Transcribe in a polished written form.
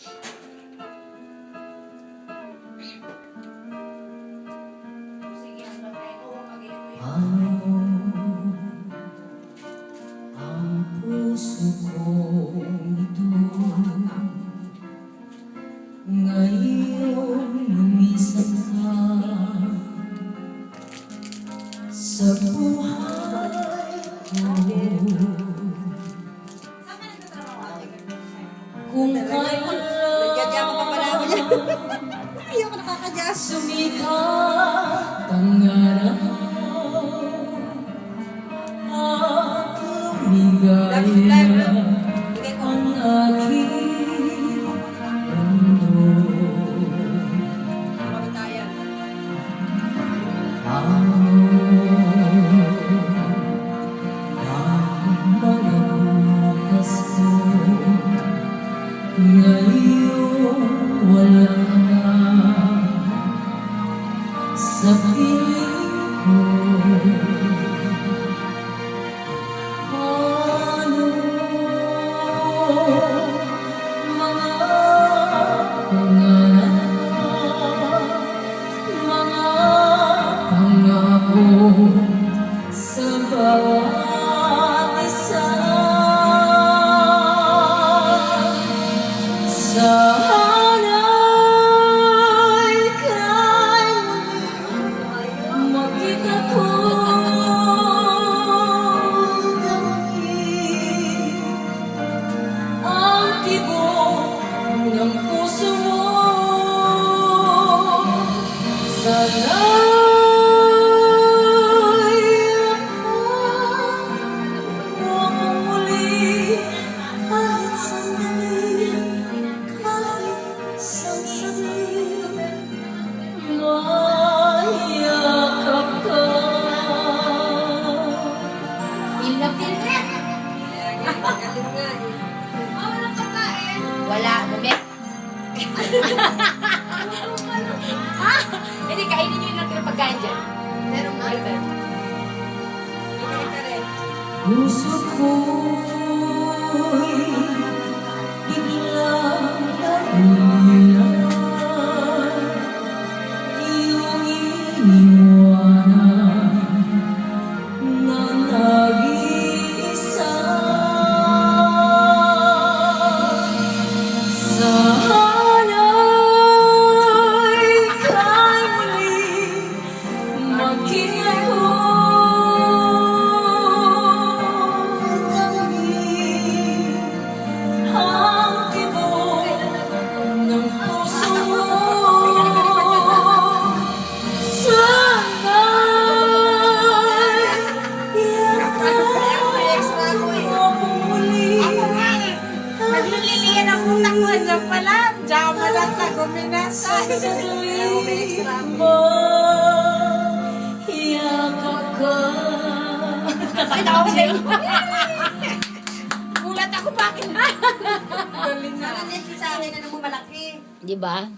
Ang puso kong ito ngayong lumisan ka sa buhay ko. Kung kailan sumikat ang araw at lumigaya ang aking mundo, ang mga bukas ko ngayon wala ka na sa piling ko. Ano mga pangarap, mga pangako sa bawat isa. Sana'y kay muling makita ko ang tibok ng puso mo. Sana'y akong muli kahit sandali, kahit sandali, mayakap ka. Feel na feel na. Walang pagkain. Wala, gabi. Hindi, kainin nyo yung natin pagkain dyan. Meron nga. Puso ko'y biglang nagulat, iyong iniwanan na nag-iisa. Sana'y kay muling makita ko ang tibok ng puso mo. Sana'y yakap mo muli. Nagliliyan ang utak mo dyan pala. Diyan mo lang na guminasay. Yakap ka. Pakita ko sa'yo. Gulat ako bakit. Galing na. Di ba?